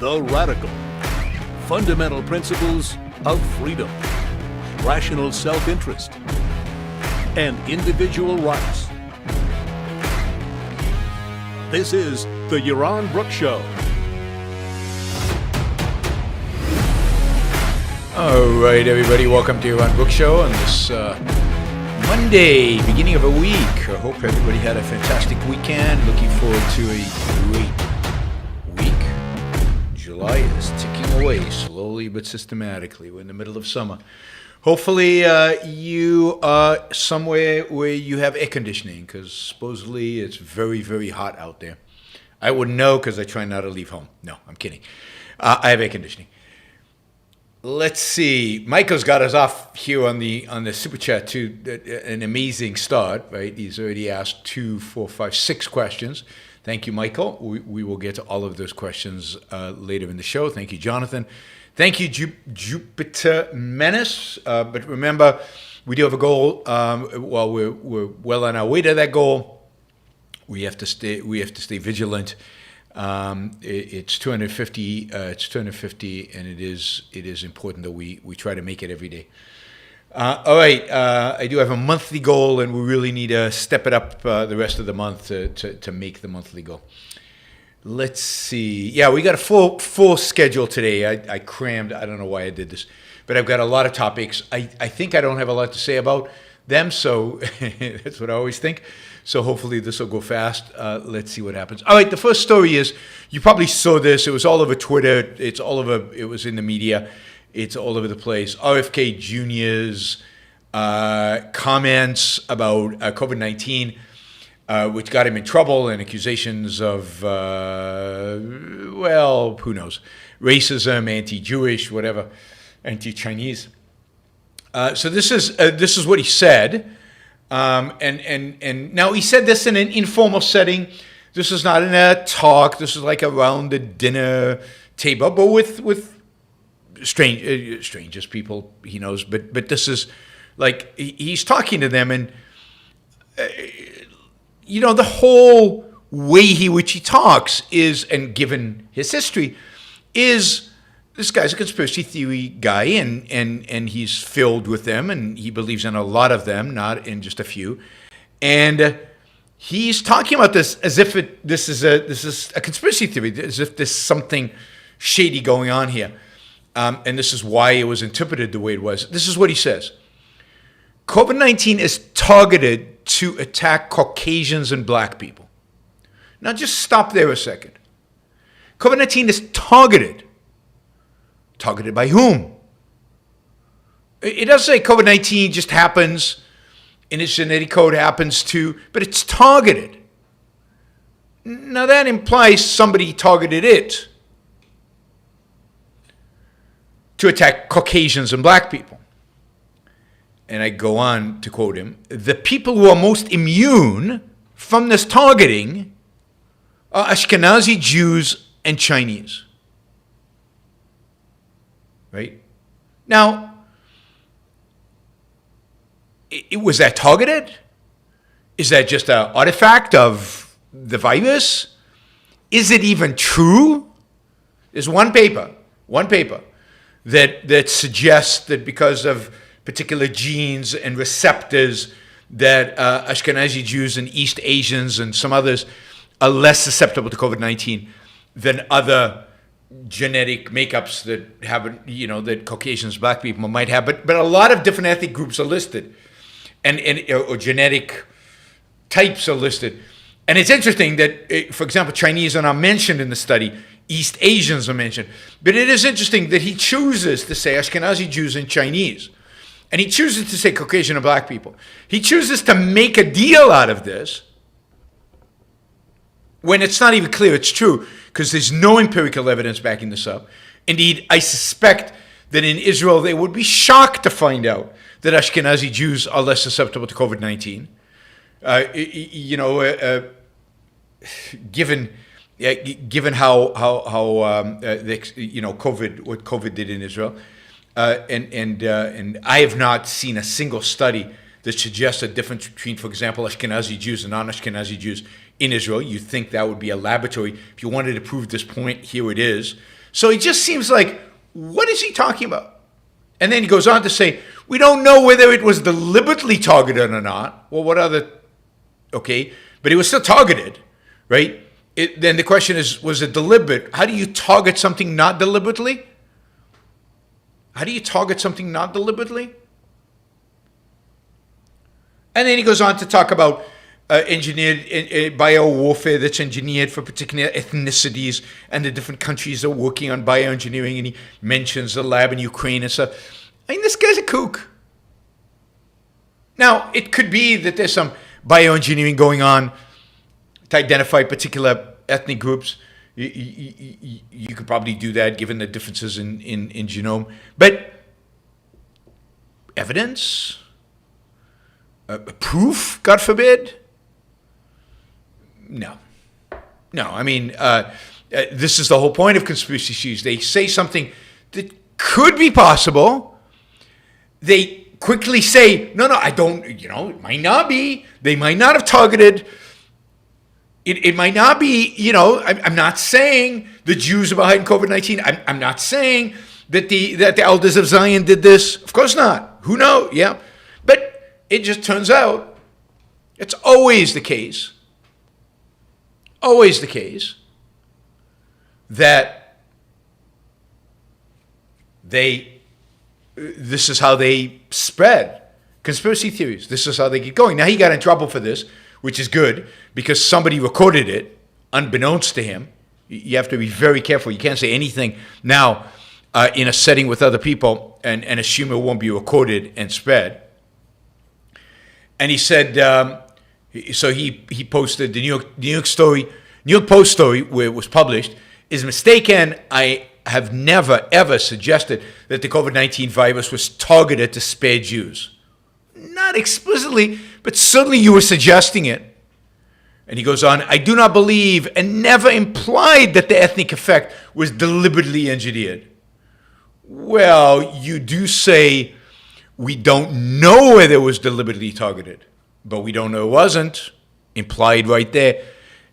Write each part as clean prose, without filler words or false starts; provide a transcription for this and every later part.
The Radical. Fundamental principles of freedom, rational self-interest, and individual rights. This is the Yaron Brooks Show. All right, everybody, welcome to Yaron Brooks Show on this Monday, beginning of a week. I hope everybody had a fantastic weekend. Looking forward to a great week. July is ticking away slowly but systematically. We're in the middle of summer. Hopefully you are somewhere where you have air conditioning, because supposedly it's very, very hot out there. I wouldn't know because I try not to leave home. No, I'm kidding. I have air conditioning. Let's see. Michael's got us off here on the super chat to an amazing start, right? He's already asked 2, 4, 5, 6 questions. Thank you, Michael. We will get to all of those questions later in the show. Thank you, Jonathan. Thank you, Jupiter Menace. But remember, we do have a goal. While we're well on our way to that goal, we have to stay vigilant. It's 250. It's 250, and it is important that we try to make it every day. All right, I do have a monthly goal, and we really need to step it up the rest of the month to make the monthly goal. Let's see. Yeah, we got a full schedule today. I crammed. I don't know why I did this, but I've got a lot of topics. I think I don't have a lot to say about them, so that's what I always think. So hopefully this will go fast. Let's see what happens. All right, the first story is, you probably saw this. It was all over Twitter. It was in the media. It's all over the place. RFK Jr.'s comments about COVID-19, which got him in trouble, and accusations of, well, who knows, racism, anti-Jewish, whatever, anti-Chinese. So this is what he said. And now he said this in an informal setting. This is not in a talk. This is like around the dinner table, but with strangest people he knows. But this is like he's talking to them, and the whole way which he talks is, and given his history, is. This guy's a conspiracy theory guy, and he's filled with them, and he believes in a lot of them, not in just a few. And he's talking about this as if this is a conspiracy theory, as if there's something shady going on here. And this is why it was interpreted the way it was. This is what he says. COVID-19 is targeted to attack Caucasians and black people. Now just stop there a second. COVID-19 is targeted. Targeted by whom? It doesn't say COVID-19 just happens, in its genetic code happens to, but it's targeted. Now that implies somebody targeted it to attack Caucasians and black people. And I go on to quote him, the people who are most immune from this targeting are Ashkenazi Jews and Chinese. Right? Now, was that targeted? Is that just an artifact of the virus? Is it even true? There's one paper that suggests that because of particular genes and receptors that Ashkenazi Jews and East Asians and some others are less susceptible to COVID-19 than other genetic makeups that haven't, that Caucasians, black people might have, but a lot of different ethnic groups are listed, or genetic types are listed. And it's interesting that, for example, Chinese are not mentioned in the study, East Asians are mentioned, but it is interesting that he chooses to say Ashkenazi Jews and Chinese, and he chooses to say Caucasian and black people. He chooses to make a deal out of this when it's not even clear it's true, because there's no empirical evidence backing this up. Indeed, I suspect that in Israel they would be shocked to find out that Ashkenazi Jews are less susceptible to COVID-19. Given how COVID, what COVID did in Israel, and I have not seen a single study that suggests a difference between, for example, Ashkenazi Jews and non-Ashkenazi Jews in Israel. You'd think that would be a laboratory. If you wanted to prove this point, here it is. So it just seems like, what is he talking about? And then he goes on to say, we don't know whether it was deliberately targeted or not. Well, what other, okay, but it was still targeted, right? Then the question is, was it deliberate? How do you target something not deliberately? How do you target something not deliberately? And then he goes on to talk about engineered bio-warfare that's engineered for particular ethnicities, and the different countries are working on bioengineering, and he mentions the lab in Ukraine and stuff. I mean, this guy's a kook. Now, it could be that there's some bioengineering going on to identify particular ethnic groups. You could probably do that given the differences in genome. But evidence? Proof, God forbid? No. I mean, this is the whole point of conspiracy theories. They say something that could be possible. They quickly say, no, I don't, it might not be. They might not have targeted. It might not be, I'm not saying the Jews are behind COVID-19. I'm not saying that the elders of Zion did this. Of course not. Who knows? Yeah. But it just turns out it's always the case that this is how they spread conspiracy theories. This is how they get going. Now, he got in trouble for this, which is good, because somebody recorded it unbeknownst to him. You have to be very careful. You can't say anything now in a setting with other people and assume it won't be recorded and spread. And he said, so he posted the New York Post story where it was published is mistaken. I have never, ever suggested that the COVID-19 virus was targeted to spare Jews. Not explicitly, but certainly you were suggesting it. And he goes on, I do not believe and never implied that the ethnic effect was deliberately engineered. Well, you do say we don't know whether it was deliberately targeted, but we don't know it wasn't. Implied right there.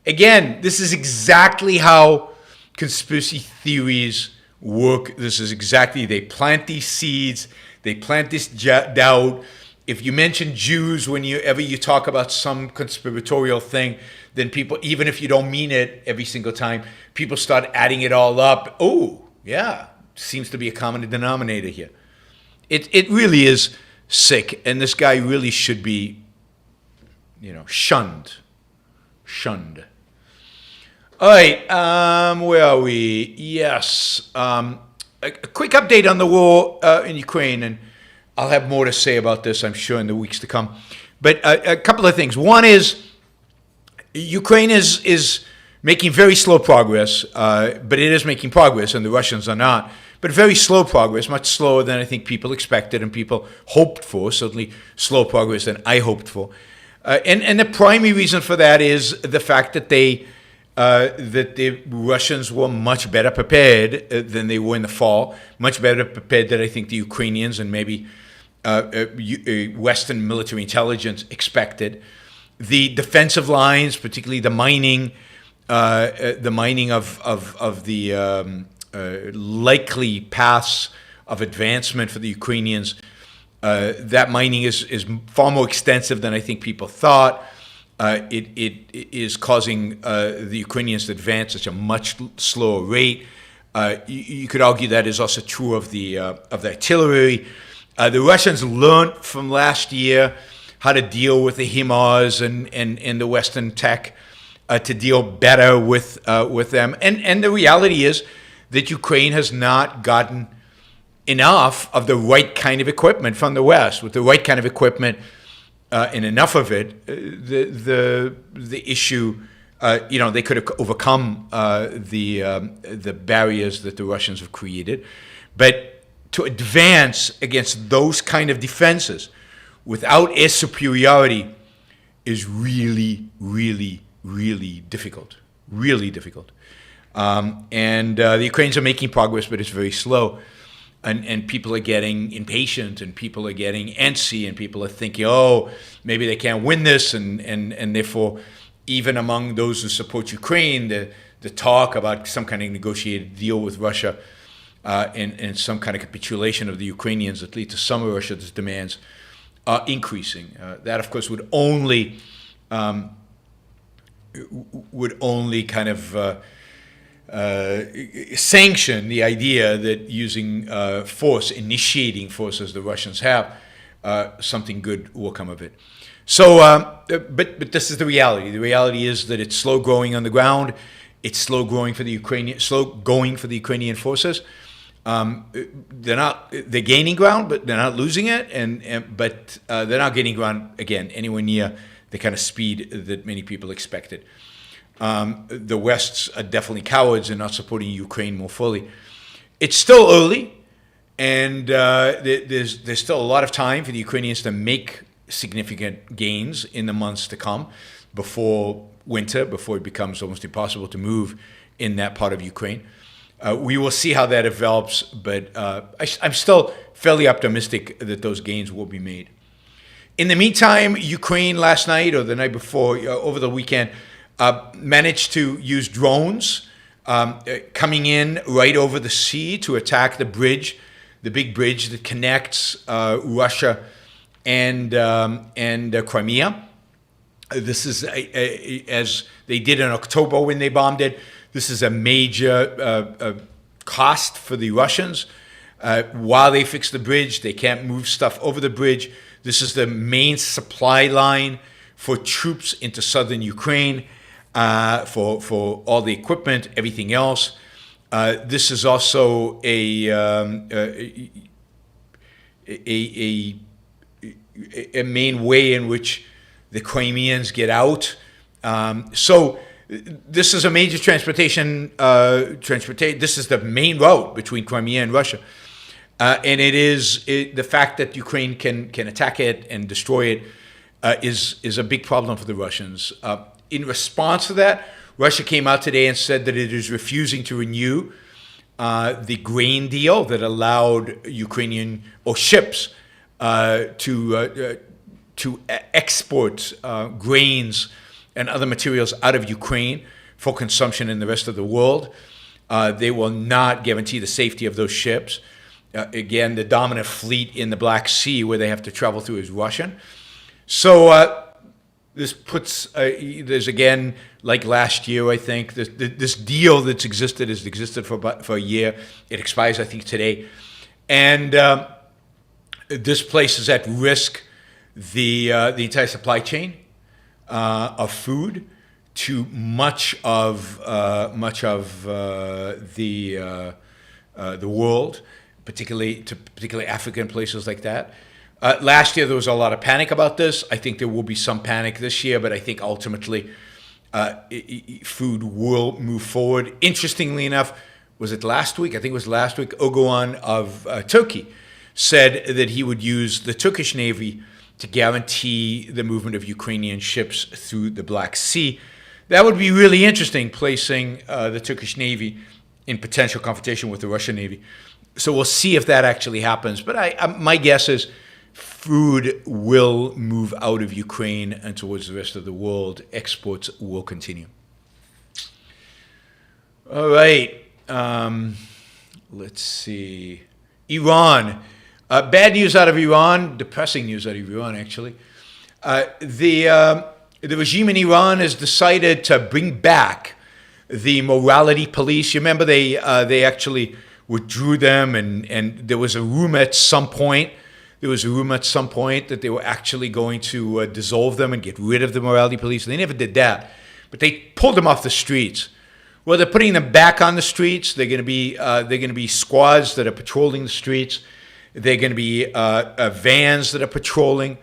Again, this is exactly how conspiracy theories work. This is exactly, they plant these seeds, they plant this doubt. If you mention Jews whenever you talk about some conspiratorial thing, then people, even if you don't mean it every single time, people start adding it all up. Oh, yeah, seems to be a common denominator here. It really is sick, and this guy really should be, shunned. All right, where are we? Yes, a quick update on the war in Ukraine, and I'll have more to say about this, I'm sure, in the weeks to come. But a couple of things. One is Ukraine is making very slow progress, but it is making progress, and the Russians are not. But very slow progress, much slower than I think people expected and people hoped for, certainly slow progress than I hoped for. And the primary reason for that is the fact that the Russians were much better prepared than they were in the fall, much better prepared than I think the Ukrainians and maybe Western military intelligence expected. The defensive lines, particularly the mining of the likely paths of advancement for the Ukrainians, that mining is far more extensive than I think people thought. It is causing the Ukrainians to advance at a much slower rate. You could argue that is also true of the artillery. The Russians learned from last year how to deal with the HIMARS and the Western tech to deal better with them. And the reality is that Ukraine has not gotten enough of the right kind of equipment from the West. With the right kind of equipment and enough of it, the issue, they could have overcome the barriers that the Russians have created. But to advance against those kind of defenses without air superiority is really, really, really difficult. Really difficult. And the Ukrainians are making progress, but it's very slow. And people are getting impatient, and people are getting antsy, and people are thinking, oh, maybe they can't win this, and therefore, even among those who support Ukraine, the talk about some kind of negotiated deal with Russia and some kind of capitulation of the Ukrainians that lead to some of Russia's demands are increasing. That, of course, would only kind of sanction the idea that using force, initiating force as the Russians have, something good will come of it. So, but this is the reality. The reality is that it's slow growing on the ground. It's slow going for the Ukrainian forces. They're gaining ground, but they're not losing it, but they're not gaining ground again anywhere near the kind of speed that many people expected. The West's are definitely cowards and not supporting Ukraine more fully. It's still early, and there's still a lot of time for the Ukrainians to make significant gains in the months to come before winter, before it becomes almost impossible to move in that part of Ukraine. We will see how that develops, but I'm still fairly optimistic that those gains will be made. In the meantime, Ukraine last night or the night before, over the weekend, managed to use drones coming in right over the sea to attack the bridge, the big bridge that connects Russia and Crimea. This is, as they did in October when they bombed it, this is a major cost for the Russians. While they fix the bridge, they can't move stuff over the bridge. This is the main supply line for troops into southern Ukraine, for all the equipment, everything else. This is also a main way in which the Crimeans get out. So this is a major transportation. This is the main route between Crimea and Russia, and the fact that Ukraine can attack it and destroy it is a big problem for the Russians. In response to that, Russia came out today and said that it is refusing to renew the grain deal that allowed Ukrainian ships to export grains and other materials out of Ukraine for consumption in the rest of the world. They will not guarantee the safety of those ships. Again, the dominant fleet in the Black Sea where they have to travel through is Russian. So this puts, there's again, like last year, I think, this deal that's existed has existed for a year. It expires, I think, today. And this places at risk the entire supply chain of food to much of the world, particularly African places like that. Last year there was a lot of panic about this. I think there will be some panic this year, but I think ultimately food will move forward. Interestingly enough, was it last week? I think it was last week. Erdogan of Turkey said that he would use the Turkish Navy to guarantee the movement of Ukrainian ships through the Black Sea. That would be really interesting, placing the Turkish Navy in potential confrontation with the Russian Navy. So we'll see if that actually happens. But my guess is food will move out of Ukraine and towards the rest of the world. Exports will continue. All right. Let's see. Iran. Bad news out of Iran, depressing news out of Iran, actually. The regime in Iran has decided to bring back the morality police. You remember they actually withdrew them, and there was a rumor at some point. That they were actually going to dissolve them and get rid of the morality police. They never did that, but they pulled them off the streets. Well, they're putting them back on the streets. They're going to be squads that are patrolling the streets. They're going to be vans that are patrolling.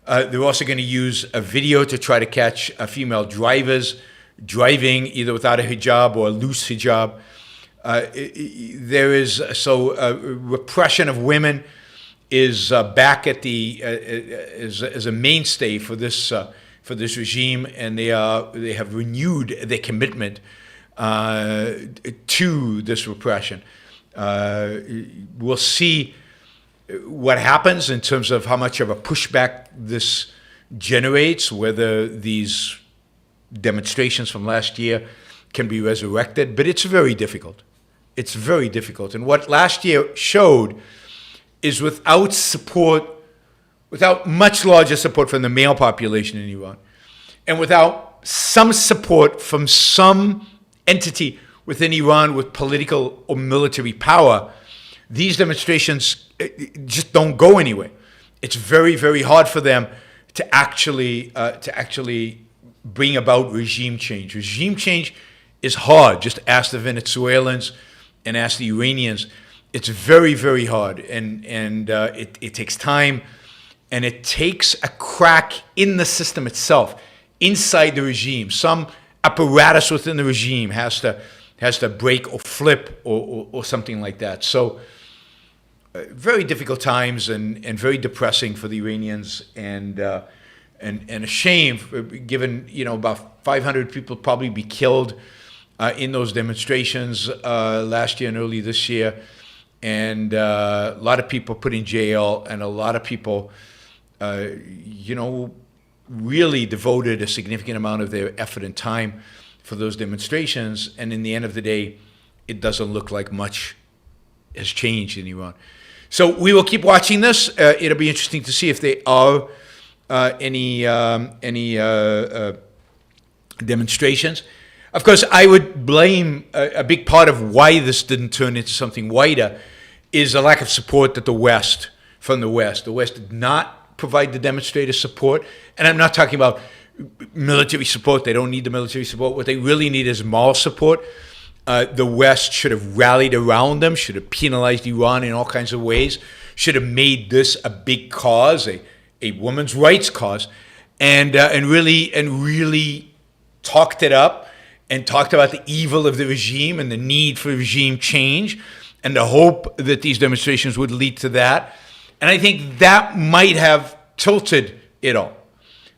They're also going to use a video to try to catch female drivers driving either without a hijab or a loose hijab. There is repression of women is back at as a mainstay for this regime, and they have renewed their commitment to this repression. We'll see what happens in terms of how much of a pushback this generates, whether these demonstrations from last year can be resurrected, but it's very difficult. It's very difficult. And what last year showed is without support, without much larger support from the male population in Iran, and without some support from some entity within Iran with political or military power, these demonstrations just don't go anywhere. It's very, very hard for them to actually bring about regime change. Regime change is hard. Just ask the Venezuelans and ask the Iranians. It's very, very hard, and it takes time, and it takes a crack in the system itself, inside the regime. Some apparatus within the regime has to break or flip or something like that. So very difficult times and very depressing for the Iranians, and a shame, given about 500 people probably be killed in those demonstrations last year and early this year, and a lot of people put in jail, and a lot of people really devoted a significant amount of their effort and time for those demonstrations, and in the end of the day, it doesn't look like much has changed in Iran. So we will keep watching this. It'll be interesting to see if there are any demonstrations. Of course, I would blame a big part of why this didn't turn into something wider is a lack of support that from the West. The West did not provide the demonstrators support, and I'm not talking about military support. They don't need the military support. What they really need is moral support. The West should have rallied around them, should have penalized Iran in all kinds of ways, should have made this a big cause, a women's rights cause, and really talked it up and talked about the evil of the regime and the need for regime change and the hope that these demonstrations would lead to that. And I think that might have tilted it all.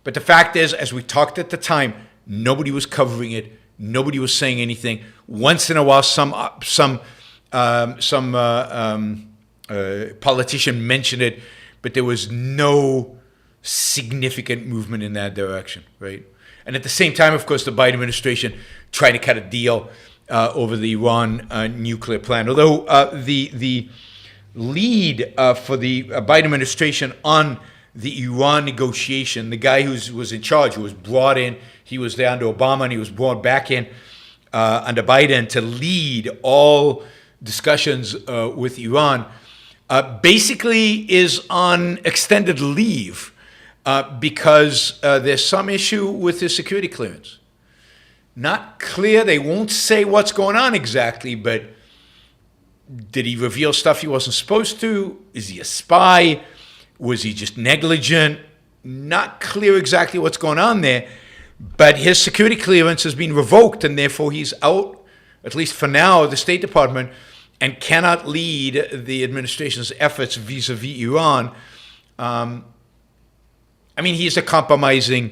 But the fact is, as we talked at the time, nobody was covering it. Nobody was saying anything. Once in a while, some politician mentioned it, but there was no significant movement in that direction, right? And at the same time, of course, the Biden administration tried to cut a deal over the Iran nuclear plan. Although the lead for the Biden administration on the Iran negotiation, the guy who was in charge, who was brought in, he was there under Obama, and he was brought back in under Biden to lead all discussions with Iran, basically is on extended leave because there's some issue with his security clearance. Not clear. They won't say what's going on exactly, but did he reveal stuff he wasn't supposed to? Is he a spy? Was he just negligent? Not clear exactly what's going on there, but his security clearance has been revoked, and therefore he's out, at least for now, of the State Department, and cannot lead the administration's efforts vis-a-vis Iran. I mean, he's a compromiser,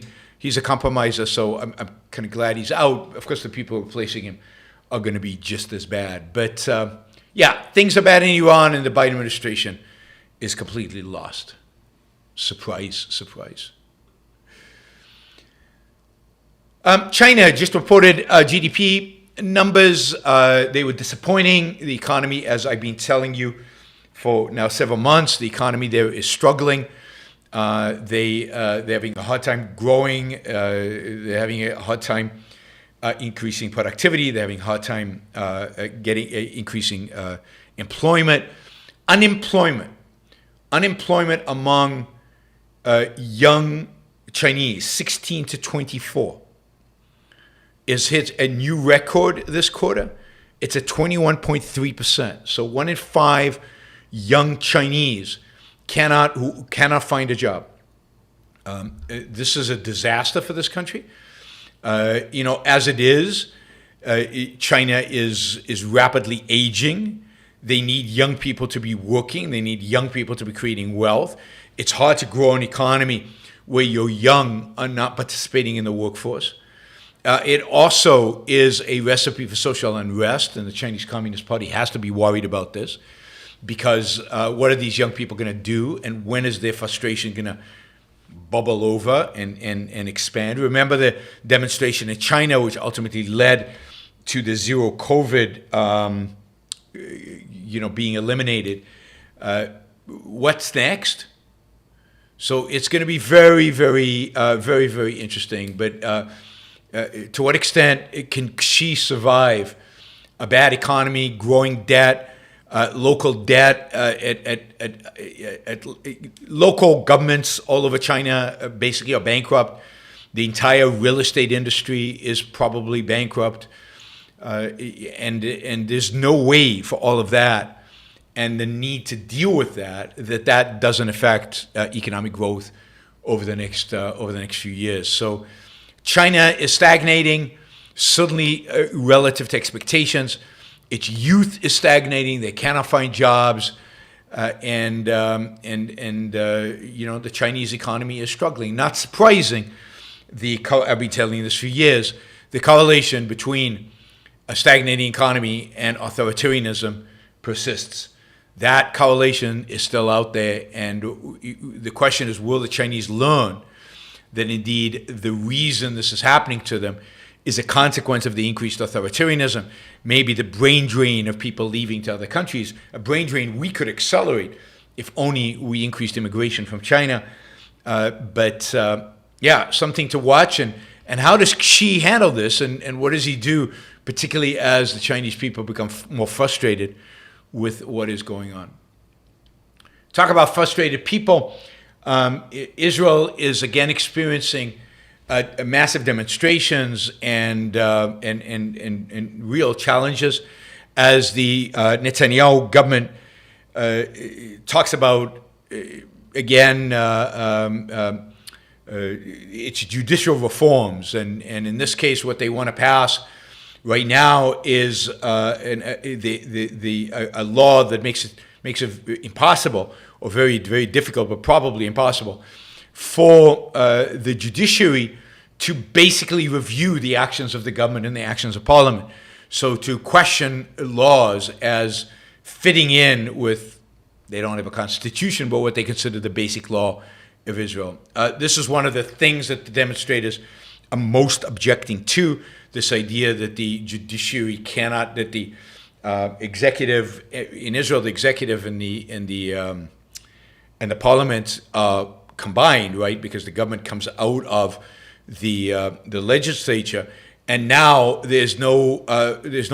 so I'm kind of glad he's out. Of course, the people replacing him are going to be just as bad. But yeah, things are bad in Iran, and the Biden administration is completely lost. Surprise, surprise. China just reported GDP numbers. They were disappointing. The economy, as I've been telling you for now several months, the economy there is struggling. They're having a hard time growing. They're having a hard time increasing productivity. They're having a hard time increasing employment. Unemployment among young Chinese, 16 to 24, is hit a new record this quarter. It's at 21.3%. So 1 in 5 young Chinese cannot find a job. This is a disaster for this country. As it is, China is rapidly aging. They need young people to be working. They need young people to be creating wealth. It's hard to grow an economy where you're young and not participating in the workforce. It also is a recipe for social unrest, and the Chinese Communist Party has to be worried about this, because what are these young people going to do, and when is their frustration going to bubble over and expand? Remember the demonstration in China, which ultimately led to the zero COVID, being eliminated. What's next? So it's going to be very, very, very, very interesting. But to what extent can Xi survive a bad economy, growing debt, local debt at local governments all over China basically are bankrupt. The entire real estate industry is probably bankrupt, and there's no way for all of that and the need to deal with that doesn't affect economic growth over the next few years. So China is stagnating, certainly relative to expectations. Its youth is stagnating; they cannot find jobs, and the Chinese economy is struggling. Not surprising. I've been telling you this for years. The correlation between a stagnating economy and authoritarianism persists. That correlation is still out there, and the question is, will the Chinese learn that indeed the reason this is happening to them is a consequence of the increased authoritarianism, maybe the brain drain of people leaving to other countries, a brain drain we could accelerate if only we increased immigration from China. Something to watch. And how does Xi handle this, and what does he do, particularly as the Chinese people become more frustrated with what is going on? Talk about frustrated people. Israel is again experiencing massive demonstrations and real challenges as the Netanyahu government talks about its judicial reforms, and in this case, what they want to pass right now is a law that makes it impossible, or very, very difficult, but probably impossible, for the judiciary to basically review the actions of the government and the actions of parliament. So to question laws as fitting in with, they don't have a constitution, but what they consider the basic law of Israel. This is one of the things that the demonstrators are most objecting to, this idea that the judiciary cannot, that the executive in Israel, the executive and the parliament are combined, right? Because the government comes out of the legislature, and now there's no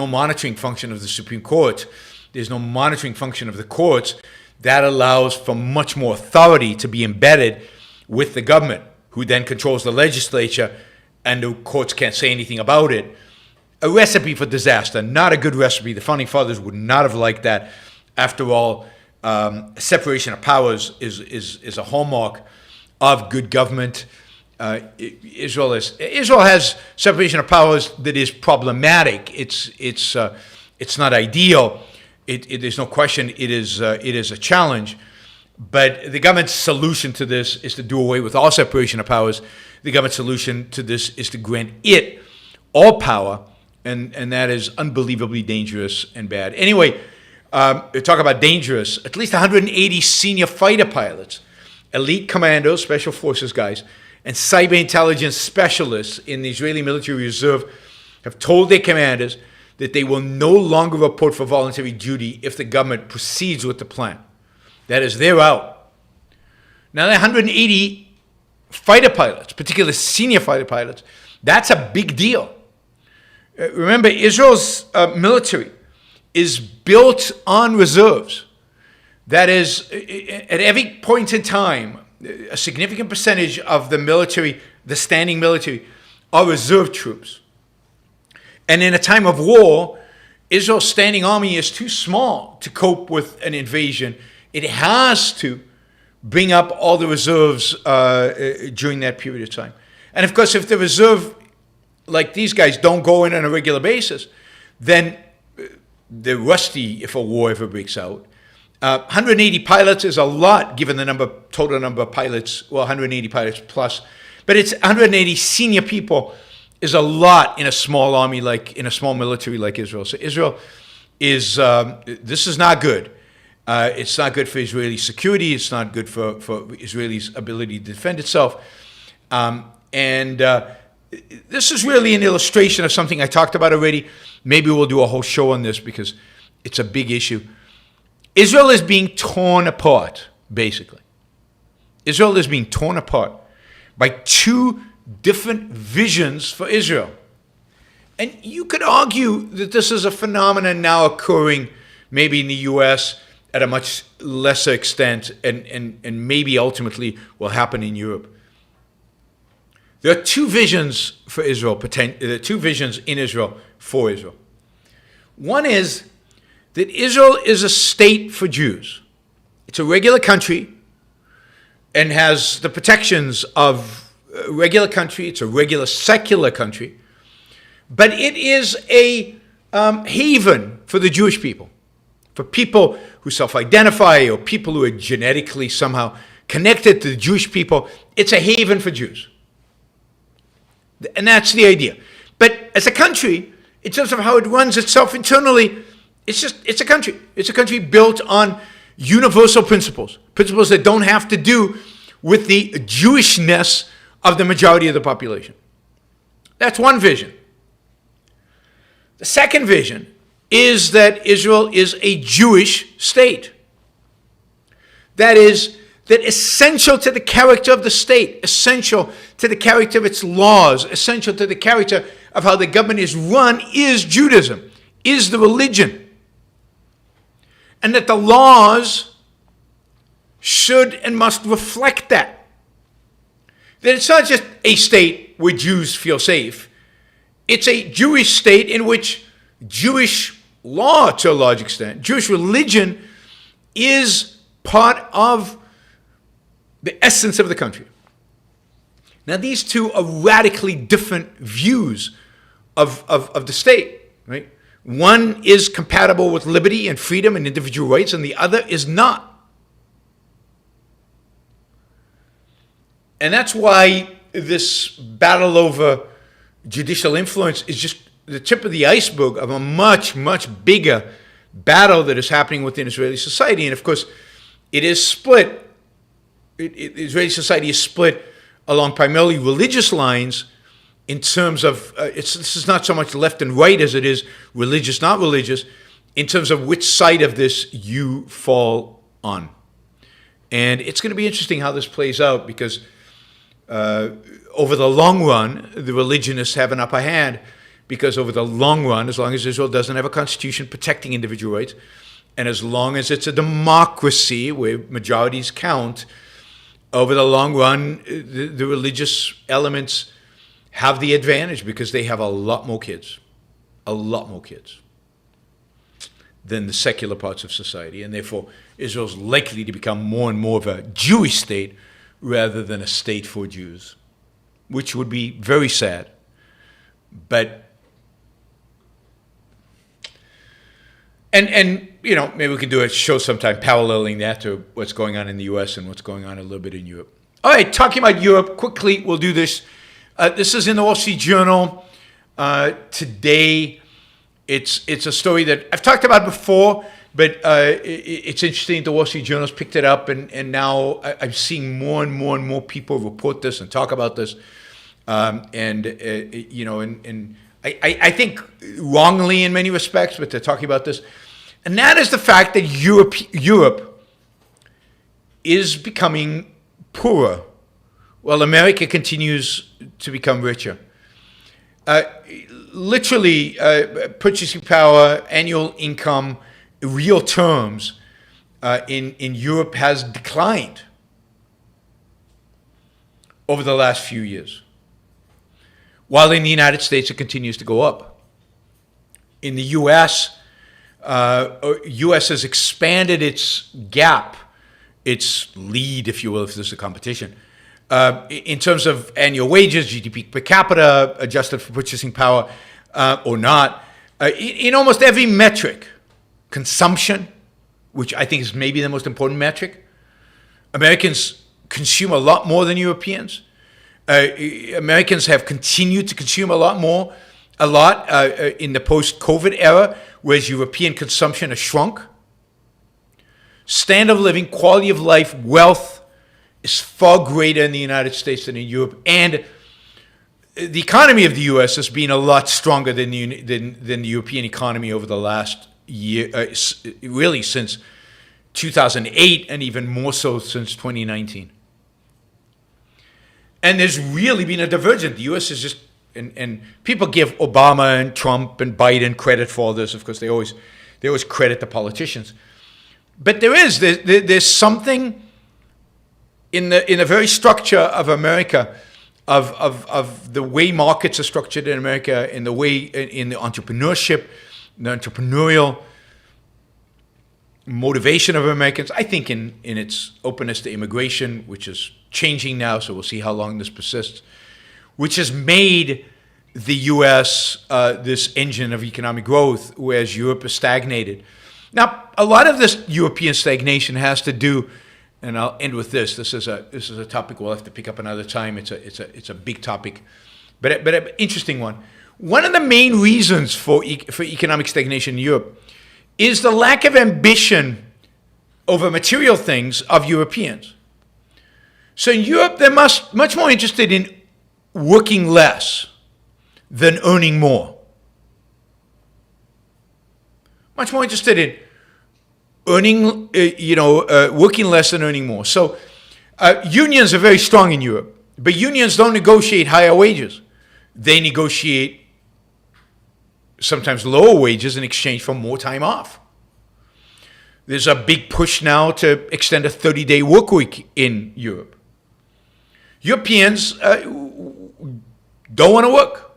monitoring function of the Supreme Court. There's no monitoring function of the courts. That allows for much more authority to be embedded with the government, who then controls the legislature, and the courts can't say anything about it. A recipe for disaster, not a good recipe. The Founding Fathers would not have liked that. After all, separation of powers is a hallmark of good government. Israel has separation of powers that is problematic. It's not ideal. There's no question it is a challenge, but the government's solution to this is to do away with all separation of powers. The government's solution to this is to grant it all power, and that is unbelievably dangerous and bad. Anyway, talk about dangerous. At least 180 senior fighter pilots, elite commandos, special forces guys, and cyber intelligence specialists in the Israeli military reserve have told their commanders that they will no longer report for voluntary duty if the government proceeds with the plan. That is, they're out. Now, the 180 fighter pilots, particularly senior fighter pilots, that's a big deal. Remember, Israel's military is built on reserves. That is, at every point in time, a significant percentage of the military, the standing military, are reserve troops. And in a time of war, Israel's standing army is too small to cope with an invasion. It has to bring up all the reserves during that period of time. And of course, if the reserve, like these guys, don't go in on a regular basis, then they're rusty if a war ever breaks out. 180 pilots is a lot, given the total number of pilots, well, 180 pilots plus. But it's 180 senior people is a lot in a small army, in a small military like Israel. So Israel is, this is not good. It's not good for Israeli security. It's not good for Israel's ability to defend itself. And this is really an illustration of something I talked about already. Maybe we'll do a whole show on this because it's a big issue. Israel is being torn apart, basically. Israel is being torn apart by two different visions for Israel. And you could argue that this is a phenomenon now occurring maybe in the U.S. at a much lesser extent and maybe ultimately will happen in Europe. There are two visions for Israel, there are two visions in Israel for Israel. One is that Israel is a state for Jews. It's a regular country and has the protections of a regular country. It's a regular secular country. But it is a haven for the Jewish people, for people who self-identify or people who are genetically somehow connected to the Jewish people. It's a haven for Jews. And that's the idea. But as a country, in terms of how it runs itself internally, it's a country. It's a country built on universal principles that don't have to do with the Jewishness of the majority of the population. That's one vision. The second vision is that Israel is a Jewish state. That is, that essential to the character of the state, essential to the character of its laws, essential to the character of how the government is run is Judaism, is the religion. And that the laws should and must reflect that. That it's not just a state where Jews feel safe. It's a Jewish state in which Jewish law, to a large extent, Jewish religion is part of the essence of the country. Now, these two are radically different views of the state, right? One is compatible with liberty and freedom and individual rights, and the other is not. And that's why this battle over judicial influence is just the tip of the iceberg of a much, much bigger battle that is happening within Israeli society. And of course, it is split. Israeli society is split along primarily religious lines in terms of, this is not so much left and right as it is religious, not religious, in terms of which side of this you fall on. And it's going to be interesting how this plays out because over the long run, the religionists have an upper hand because over the long run, as long as Israel doesn't have a constitution protecting individual rights, and as long as it's a democracy where majorities count, over the long run, the religious elements have the advantage because they have a lot more kids than the secular parts of society. And therefore, Israel's likely to become more and more of a Jewish state rather than a state for Jews, which would be very sad. But, and you know, maybe we can do a show sometime paralleling that to what's going on in the U.S. and what's going on a little bit in Europe. All right, talking about Europe, quickly, we'll do this. This is in the Wall Street Journal today. It's a story that I've talked about before, but it's interesting. The Wall Street Journal's picked it up, and now I'm seeing more and more and more people report this and talk about this. You know, and I think wrongly in many respects, but they're talking about this. And that is the fact that Europe is becoming poorer while America continues to become richer. Literally, purchasing power, annual income, real terms in Europe has declined over the last few years, while in the United States it continues to go up. In the U.S., U.S. has expanded its gap, its lead, if you will, if there's a competition, in terms of annual wages, GDP per capita, adjusted for purchasing power or not, in almost every metric. Consumption, which I think is maybe the most important metric. Americans consume a lot more than Europeans. Americans have continued to consume a lot in the post-COVID era, whereas European consumption has shrunk. Standard of living, quality of life, wealth is far greater in the United States than in Europe. And the economy of the U.S. has been a lot stronger than the European economy over the last year, really since 2008, and even more so since 2019. And there's really been a divergence. The U.S. is just, and people give Obama and Trump and Biden credit for all this. Of course, they always credit the politicians. But there's something in the very structure of America, of the way markets are structured in America, in the way in the entrepreneurship, the entrepreneurial motivation of Americans. I think in its openness to immigration, which is changing now, so we'll see how long this persists, which has made the U.S. This engine of economic growth, whereas Europe is stagnated. Now, a lot of this European stagnation has to do, and I'll end with this. This is a topic we'll have to pick up another time. It's a big topic, but an interesting one. One of the main reasons for economic stagnation in Europe is the lack of ambition over material things of Europeans. So in Europe, they're much more interested in working less than earning more. Much more interested in earning, working less than earning more. So unions are very strong in Europe, but unions don't negotiate higher wages. They negotiate sometimes lower wages in exchange for more time off. There's a big push now to extend a 30-day work week in Europe. Europeans don't want to work.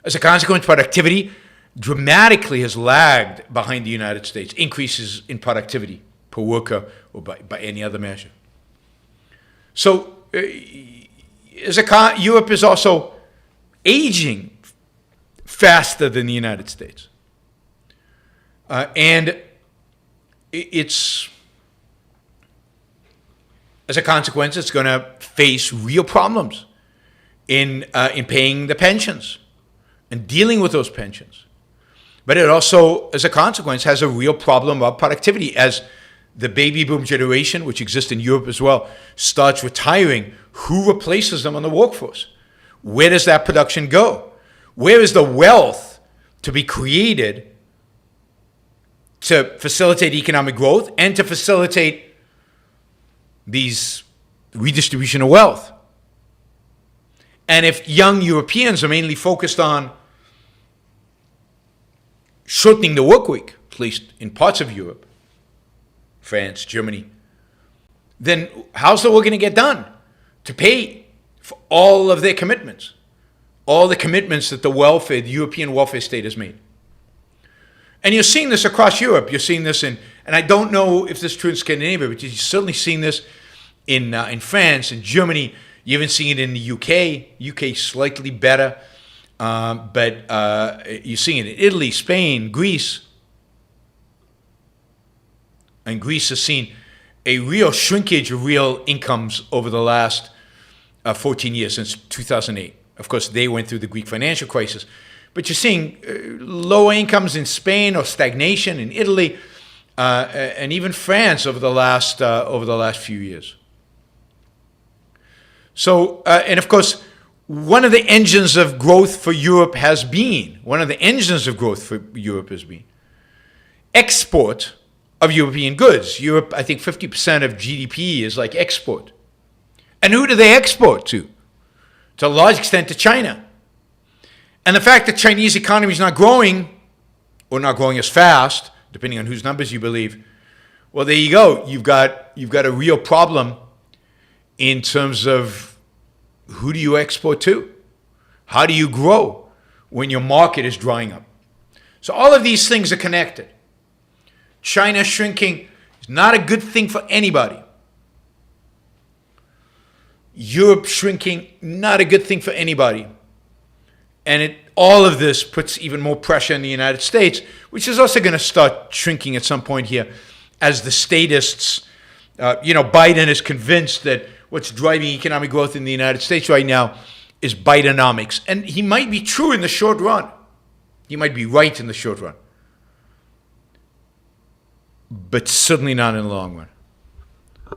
As a consequence, productivity dramatically has lagged behind the United States, increases in productivity per worker or by any other measure. So Europe is also aging faster than the United States. And it's, as a consequence, it's going to face real problems in paying the pensions and dealing with those pensions. But it also, as a consequence, has a real problem of productivity. As the baby boom generation, which exists in Europe as well, starts retiring, who replaces them on the workforce? Where does that production go? Where is the wealth to be created to facilitate economic growth and to facilitate these redistribution of wealth? And if young Europeans are mainly focused on shortening the work week, at least in parts of Europe, France, Germany, then how's the work going to get done to pay for all of their commitments, all the commitments that the European welfare state has made? And you're seeing this across Europe. You're seeing this and I don't know if this is true in Scandinavia, but you're certainly seeing this in France and Germany. You even see it in the UK. UK slightly better. But you're seeing it in Italy, Spain, Greece. And Greece has seen a real shrinkage of real incomes over the last 14 years, since 2008. Of course, they went through the Greek financial crisis. But you're seeing lower incomes in Spain or stagnation in Italy and even France over the last few years. So, and of course, one of the engines of growth for Europe has been export of European goods. Europe, I think 50% of GDP is like export. And who do they export to? To a large extent to China. And the fact that Chinese economy is not growing, or not growing as fast, depending on whose numbers you believe, well, there you go. You've got a real problem in terms of who do you export to? How do you grow when your market is drying up? So all of these things are connected. China shrinking is not a good thing for anybody. Europe shrinking, not a good thing for anybody. And all of this puts even more pressure on the United States, which is also going to start shrinking at some point here as the statists, Biden is convinced that what's driving economic growth in the United States right now is Bidenomics. And he might be true in the short run. He might be right in the short run. But certainly not in the long run.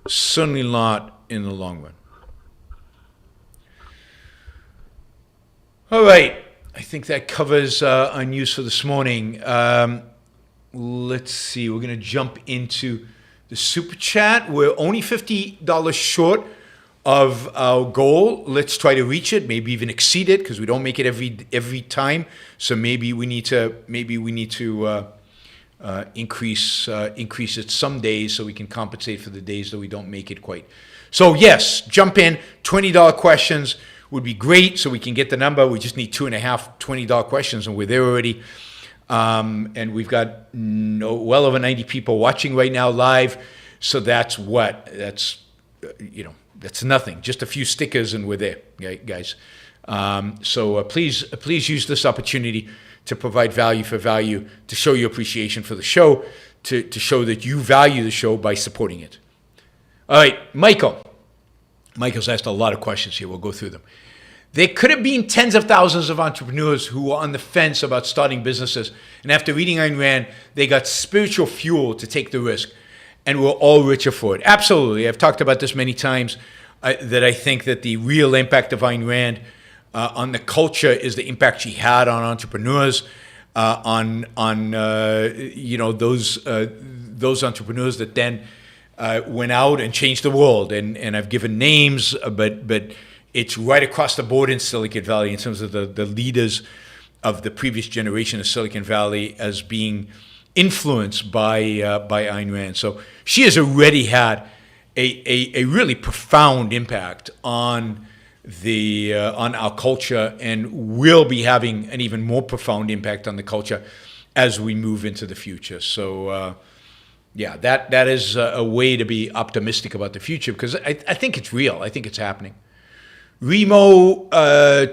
Certainly not in the long run. All right. I think that covers our news for this morning. Let's see. We're going to jump into the super chat. We're only $50 short of our goal. Let's try to reach it, maybe even exceed it, because we don't make it every time. So maybe we need to increase it some days so we can compensate for the days that we don't make it quite. So yes, jump in. $20 questions would be great, so we can get the number. We just need 2.5 $20 questions, and we're there already. And we've got well over 90 people watching right now live. So that's nothing. Just a few stickers, and we're there, guys. So please use this opportunity to provide value for value, to show your appreciation for the show, to show that you value the show by supporting it. All right, Michael. Michael's asked a lot of questions here. We'll go through them. There could have been tens of thousands of entrepreneurs who were on the fence about starting businesses, and after reading Ayn Rand, they got spiritual fuel to take the risk, and we're all richer for it. Absolutely. I've talked about this many times, that I think that the real impact of Ayn Rand on the culture is the impact she had on entrepreneurs, on those entrepreneurs that then went out and changed the world. And I've given names, but it's right across the board in Silicon Valley in terms of the leaders of the previous generation of Silicon Valley as being influenced by Ayn Rand. So she has already had a really profound impact on our culture, and will be having an even more profound impact on the culture as we move into the future. So that is a way to be optimistic about the future, because I think it's real. I think it's happening. Remo,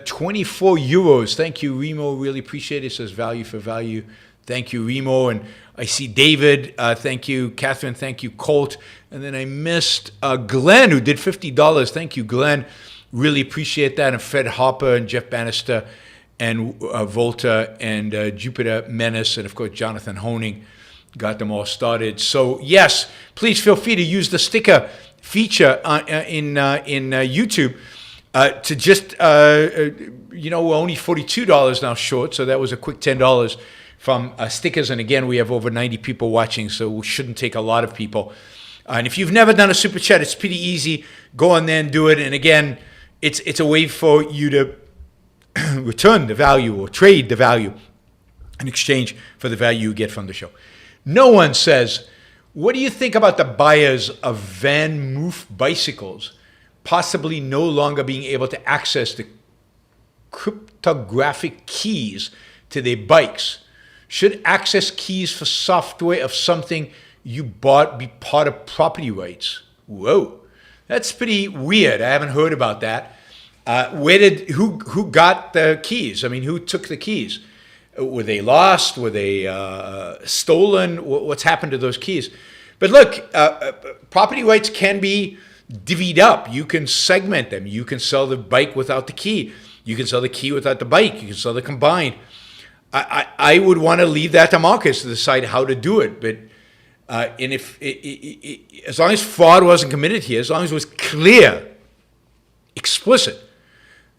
24 euros. Thank you, Remo. Really appreciate it. It says value for value. Thank you, Remo. And I see David. Thank you, Catherine. Thank you, Colt. And then I missed Glenn, who did $50. Thank you, Glenn. Really appreciate that. And Fred Harper and Jeff Bannister and Volta and Jupiter Menace, and of course Jonathan Honing got them all started. So yes, please feel free to use the sticker feature in YouTube. To just, we're only $42 now short, so that was a quick $10 from stickers. And again, we have over 90 people watching, so we shouldn't take a lot of people. And if you've never done a super chat, it's pretty easy. Go on there and do it. And again, it's a way for you to return the value or trade the value in exchange for the value you get from the show. No one says, what do you think about the buyers of VanMoof bicycles possibly no longer being able to access the cryptographic keys to their bikes? Should access keys for software of something you bought be part of property rights? Whoa, that's pretty weird. I haven't heard about that. Who got the keys? I mean, who took the keys? Were they lost? Were they stolen? What's happened to those keys? But look, property rights can be divvied up. You can segment them. You can sell the bike without the key. You can sell the key without the bike. You can sell the combined. I would want to leave that to markets to decide how to do it. But and if as long as fraud wasn't committed here, as long as it was clear, explicit,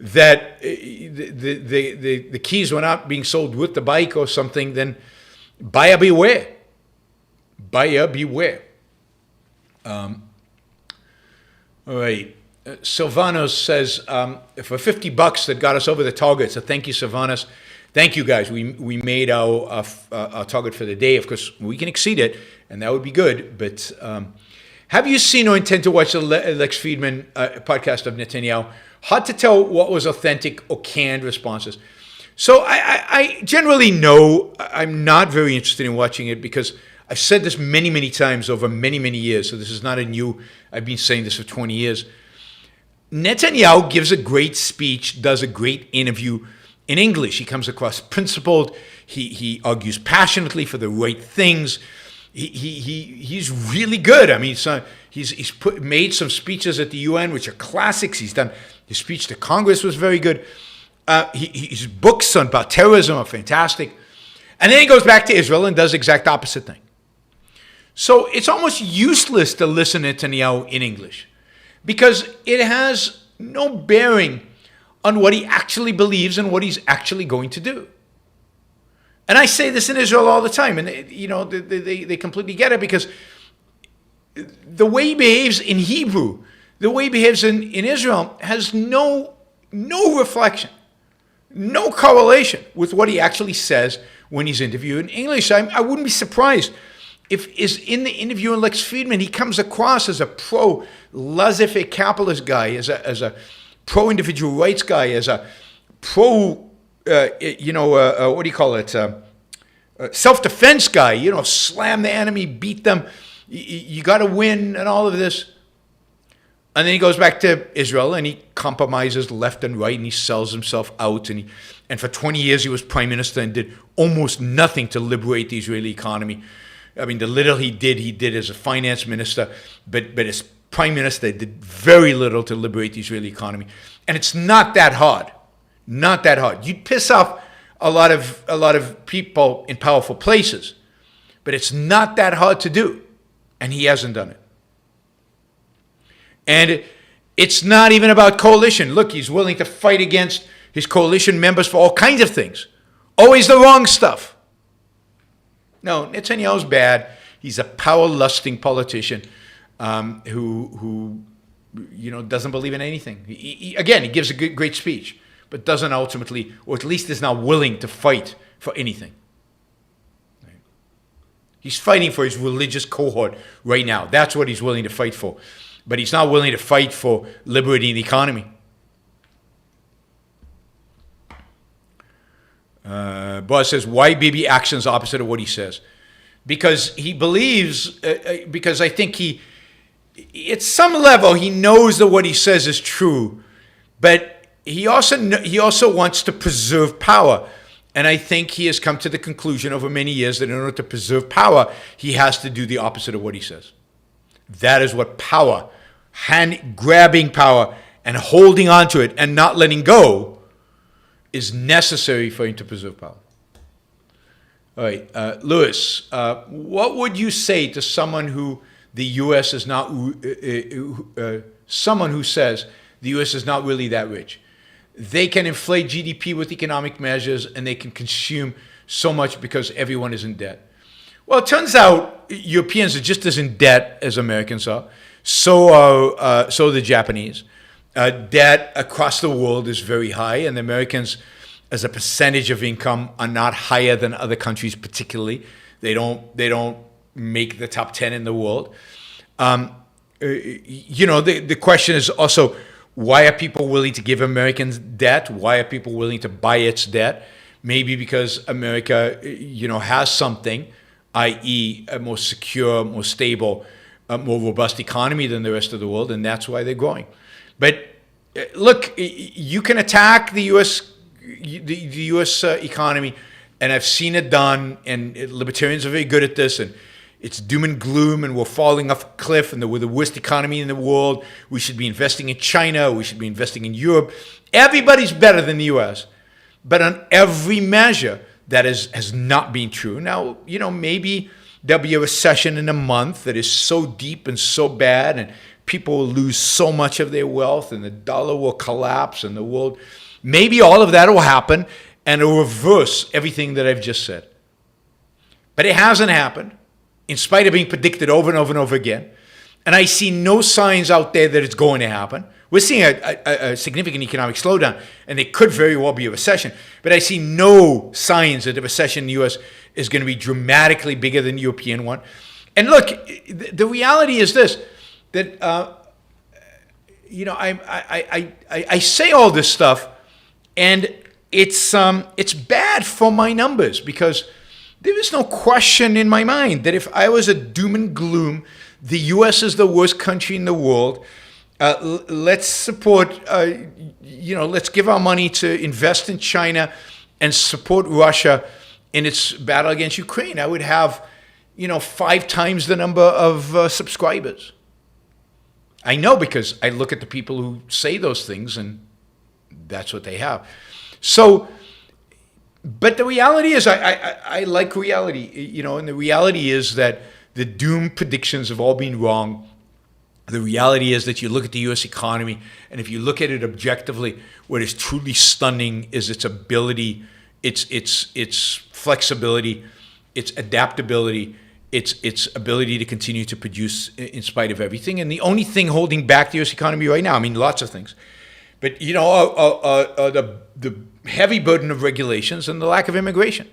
that the keys were not being sold with the bike or something, then buyer beware. Buyer beware. All right. Silvanos says, for $50 that got us over the target. So thank you, Silvanos. Thank you, guys. We made our target for the day. Of course, we can exceed it, and that would be good. But have you seen or intend to watch the Lex Fridman podcast of Netanyahu? Hard to tell what was authentic or canned responses. So I generally know I'm not very interested in watching it, because I've said this many, many times over many, many years. So this is not a new, I've been saying this for 20 years. Netanyahu gives a great speech, does a great interview in English. He comes across principled. He argues passionately for the right things. He's really good. I mean, he's made some speeches at the UN, which are classics. He's done, his speech to Congress was very good. His books about terrorism are fantastic. And then he goes back to Israel and does the exact opposite thing. So it's almost useless to listen to Netanyahu in English, because it has no bearing on what he actually believes and what he's actually going to do. And I say this in Israel all the time, and they completely get it, because the way he behaves in Hebrew, the way he behaves in Israel has no reflection, no correlation with what he actually says when he's interviewed in English. I wouldn't be surprised if in the interview in Lex Fridman, he comes across as a pro-laissez-faire capitalist guy, as a pro-individual rights guy, as a pro, what do you call it, self-defense guy, slam the enemy, beat them, you got to win and all of this. And then he goes back to Israel and he compromises left and right and he sells himself out. And for 20 years he was prime minister and did almost nothing to liberate the Israeli economy. I mean, the little he did as a finance minister, but as prime minister, did very little to liberate the Israeli economy. And it's not that hard. Not that hard. You'd piss off a lot of people in powerful places, but it's not that hard to do. And he hasn't done it. And it's not even about coalition. Look, he's willing to fight against his coalition members for all kinds of things. Always the wrong stuff. No, Netanyahu's bad. He's a power-lusting politician who doesn't believe in anything. He gives a great speech, but doesn't ultimately, or at least is not willing to fight for anything. Right? He's fighting for his religious cohort right now. That's what he's willing to fight for. But he's not willing to fight for liberating the economy. Boaz says, why Bibi actions opposite of what he says? Because he believes, because I think at some level, he knows that what he says is true, but he also wants to preserve power. And I think he has come to the conclusion over many years that in order to preserve power, he has to do the opposite of what he says. That is what power, grabbing power and holding on to it and not letting go, is necessary for him to preserve power. All right, Lewis, what would you say to someone who the U.S. is not, someone who says the U.S. is not really that rich? They can inflate GDP with economic measures and they can consume so much because everyone is in debt. Well, it turns out Europeans are just as in debt as Americans are. So are the Japanese. Debt across the world is very high, and the Americans, as a percentage of income, are not higher than other countries particularly. They don't make the top 10 in the world. The question is also, why are people willing to give Americans debt? Why are people willing to buy its debt? Maybe because America, has something, i.e. a more secure, more stable, more robust economy than the rest of the world, and that's why they're growing. But look, you can attack the U.S. Economy, and I've seen it done, and libertarians are very good at this, and it's doom and gloom, and we're falling off a cliff, and we're the worst economy in the world. We should be investing in China. We should be investing in Europe. Everybody's better than the U.S., but on every measure, that has not been true. Now, maybe there'll be a recession in a month that is so deep and so bad, and people will lose so much of their wealth, and the dollar will collapse, and the world, maybe all of that will happen, and it will reverse everything that I've just said. But it hasn't happened, in spite of being predicted over and over and over again. And I see no signs out there that it's going to happen. We're seeing a significant economic slowdown, and there could very well be a recession. But I see no signs that the recession in the U.S. is going to be dramatically bigger than the European one. And look, the reality is this, that I say all this stuff, and it's bad for my numbers, because there is no question in my mind that if I was a doom and gloom, the U.S. is the worst country in the world, let's support, let's give our money to invest in China and support Russia in its battle against Ukraine, I would have, 5 times the number of subscribers. I know, because I look at the people who say those things, and that's what they have. So, but the reality is, I like reality, and the reality is that the doom predictions have all been wrong. The reality is that you look at the U.S. economy, and if you look at it objectively, what is truly stunning is its ability, its flexibility, its adaptability, its ability to continue to produce in spite of everything. And the only thing holding back the U.S. economy right now, I mean, lots of things, but the heavy burden of regulations and the lack of immigration.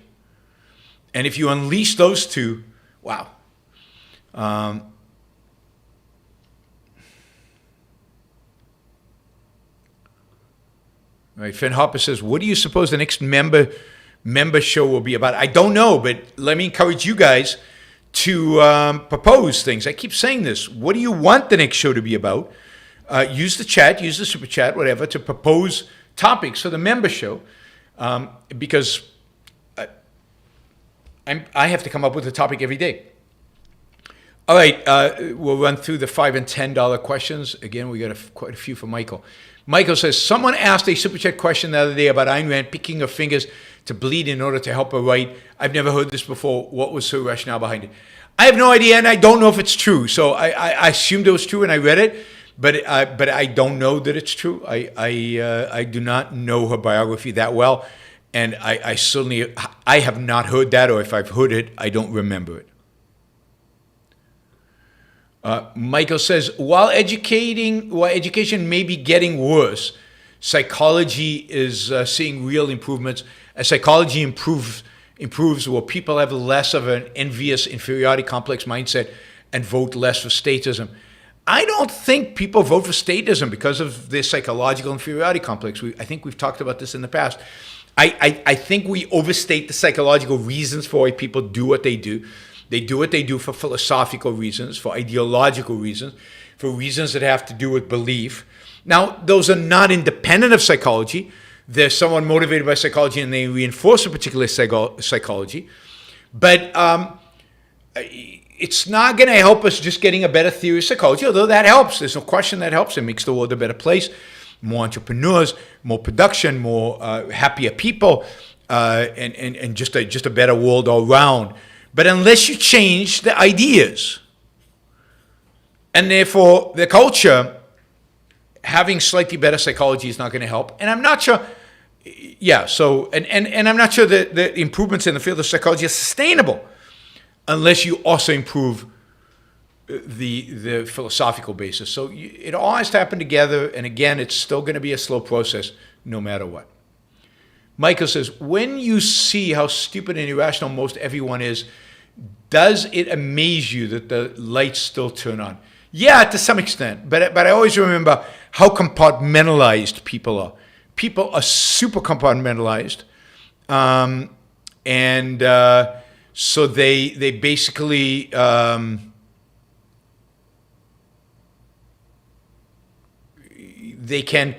And if you unleash those two, wow. Right, Finn Hopper says, what do you suppose the next member show will be about? I don't know, but let me encourage you guys to propose things. I keep saying this. What do you want the next show to be about? Use the chat, use the super chat, whatever, to propose topics for the member show, because I have to come up with a topic every day. All right, we'll run through the $5 and $10 questions. Again, we got quite a few for Michael. Michael says, someone asked a super chat question the other day about Ayn Rand picking her fingers to bleed in order to help her write. I've never heard this before. What was her rationale behind it? I have no idea, and I don't know if it's true. So I assumed it was true, and I read it, but I don't know that it's true. I do not know her biography that well, and I certainly have not heard that, or if I've heard it, I don't remember it. Michael says, while education may be getting worse, psychology is seeing real improvements. As psychology improves, where people have less of an envious inferiority complex mindset and vote less for statism. I don't think people vote for statism because of their psychological inferiority complex. I think we've talked about this in the past. I think we overstate the psychological reasons for why people do what they do. They do what they do for philosophical reasons, for ideological reasons, for reasons that have to do with belief. Now, those are not independent of psychology. They're someone motivated by psychology and they reinforce a particular psychology. But it's not going to help us just getting a better theory of psychology, although that helps. There's no question that helps. It makes the world a better place. More entrepreneurs, more production, more happier people, and just a better world all around. But unless you change the ideas, and therefore the culture, having slightly better psychology is not going to help. And I'm not sure, and I'm not sure that the improvements in the field of psychology are sustainable unless you also improve the philosophical basis. So it all has to happen together. And again, it's still going to be a slow process no matter what. Michael says, when you see how stupid and irrational most everyone is, does it amaze you that the lights still turn on? Yeah, to some extent. But I always remember how compartmentalized people are. People are super compartmentalized. So they basically they can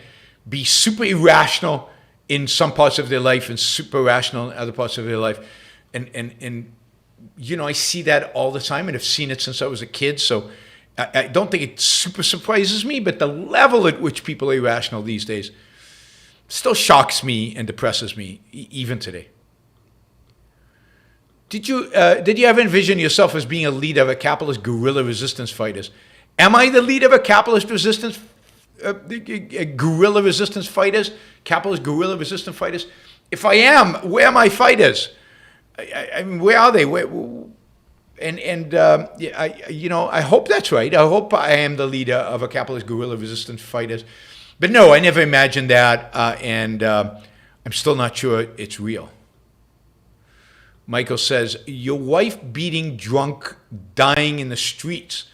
be super irrational in some parts of their life and super rational in other parts of their life. And I see that all the time and have seen it since I was a kid. So I don't think it super surprises me, but the level at which people are irrational these days still shocks me and depresses me, even today. Did you ever envision yourself as being a leader of a capitalist guerrilla resistance fighters? Am I the leader of a capitalist resistance guerrilla resistance fighters? Capitalist guerrilla resistance fighters? If I am, where are my fighters? I mean, where are they? I hope that's right. I hope I am the leader of a capitalist guerrilla resistance fighters. But no, I never imagined that, and I'm still not sure it's real. Michael says, your wife beating drunk, dying in the streets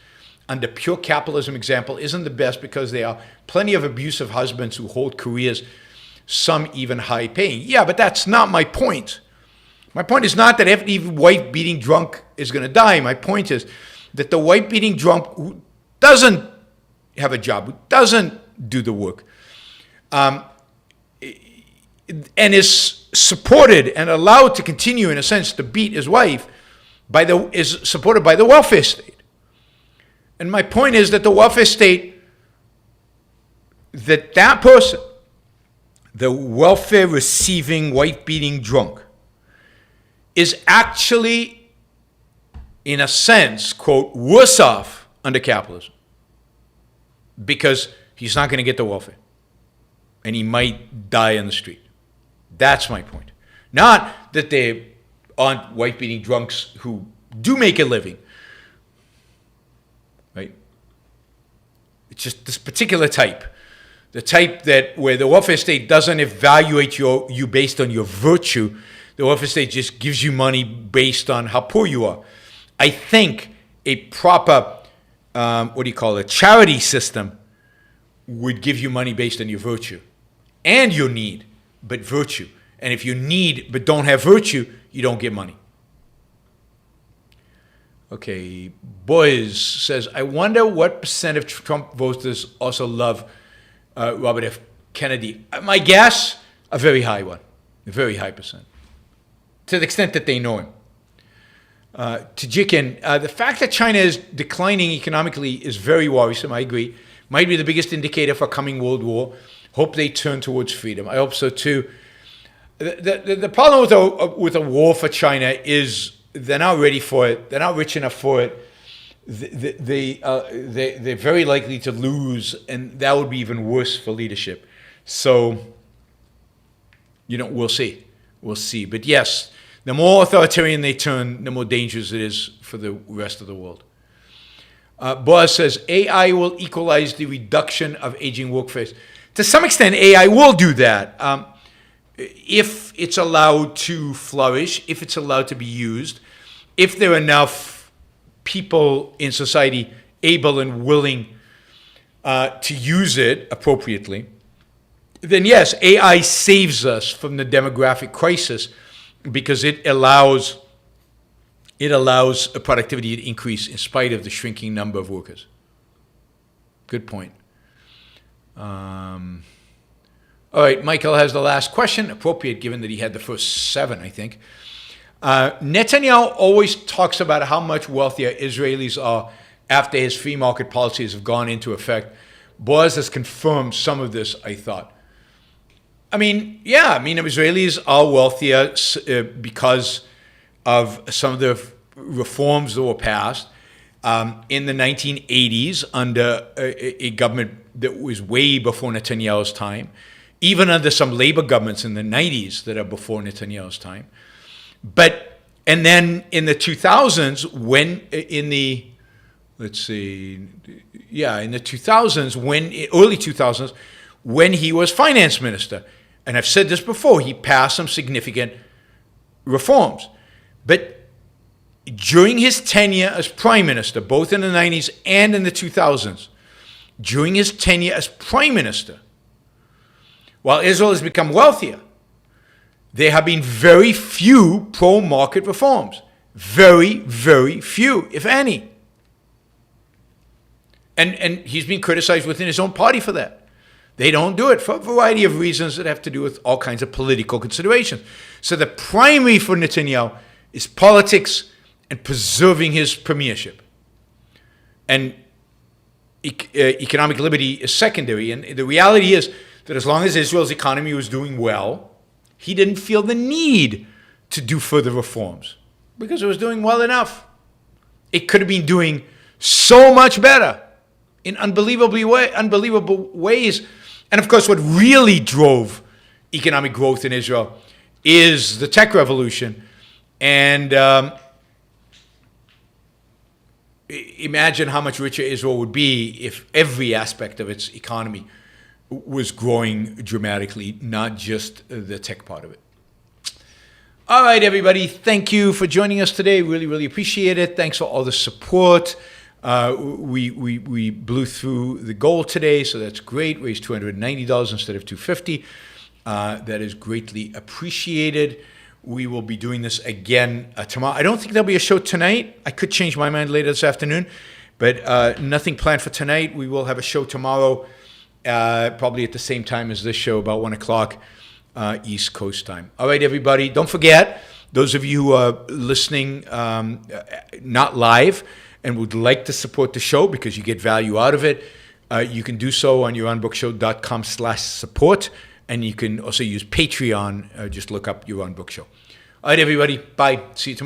under pure capitalism example isn't the best because there are plenty of abusive husbands who hold careers, some even high paying. Yeah, but that's not my point. My point is not that every wife beating drunk is going to die. My point is that the wife beating drunk who doesn't have a job, who doesn't do the work, and is supported and allowed to continue, in a sense, to beat his wife, is supported by the welfare state. And my point is that the welfare state, that person, the welfare receiving, wife beating drunk, is actually, in a sense, quote, worse off under capitalism. because he's not going to get the welfare. And he might die on the street. That's my point. Not that they aren't wife-beating drunks who do make a living. Right? It's just this particular type. The type that where the welfare state doesn't evaluate you based on your virtue. The welfare state just gives you money based on how poor you are. I think a proper, charity system would give you money based on your virtue and your need, but virtue. And if you need but don't have virtue, you don't get money. Okay, Boaz says, I wonder what percent of Trump voters also love Robert F. Kennedy. My guess, a very high one, a very high percent, to the extent that they know him. Tajikin, the fact that China is declining economically is very worrisome, I agree. Might be the biggest indicator for coming world war. Hope they turn towards freedom. I hope so too. The problem with a war for China is they're not ready for it. They're not rich enough for it. They're very likely to lose, and that would be even worse for leadership. So, we'll see. We'll see. But yes, the more authoritarian they turn, the more dangerous it is for the rest of the world. Boaz says, AI will equalize the reduction of aging workforce. To some extent, AI will do that. If it's allowed to flourish, if it's allowed to be used, if there are enough people in society able and willing to use it appropriately, then yes, AI saves us from the demographic crisis because it allows a productivity to increase in spite of the shrinking number of workers. Good point. All right, Michael has the last question, appropriate given that he had the first 7, I think. Netanyahu always talks about how much wealthier Israelis are after his free market policies have gone into effect. Boaz has confirmed some of this, I thought. Israelis are wealthier because of some of the reforms that were passed in the 1980s under a government that was way before Netanyahu's time, even under some labor governments in the 90s that are before Netanyahu's time. And then in the 2000s, early 2000s, when he was finance minister, and I've said this before, he passed some significant reforms. But during his tenure as prime minister, both in the 90s and in the 2000s, during his tenure as prime minister, while Israel has become wealthier, there have been very few pro-market reforms. Very, very few, if any. And he's been criticized within his own party for that. They don't do it for a variety of reasons that have to do with all kinds of political considerations. So the primary for Netanyahu is politics and preserving his premiership. And economic liberty is secondary. And the reality is that as long as Israel's economy was doing well, he didn't feel the need to do further reforms because it was doing well enough. It could have been doing so much better in unbelievable ways. And of course, what really drove economic growth in Israel is the tech revolution. And imagine how much richer Israel would be if every aspect of its economy was growing dramatically, not just the tech part of it. All right, everybody. Thank you for joining us today. Really, really appreciate it. Thanks for all the support. We blew through the goal today, so that's great. Raised $290 instead of $250. That is greatly appreciated. We will be doing this again tomorrow. I don't think there'll be a show tonight. I could change my mind later this afternoon, but nothing planned for tonight. We will have a show tomorrow, probably at the same time as this show, about 1 o'clock East Coast time. All right, everybody. Don't forget, those of you who are listening not live and would like to support the show because you get value out of it, you can do so on YourOnBookShow.com/support. And you can also use Patreon. Just look up Your Own Book Show. All right, everybody. Bye. See you tomorrow.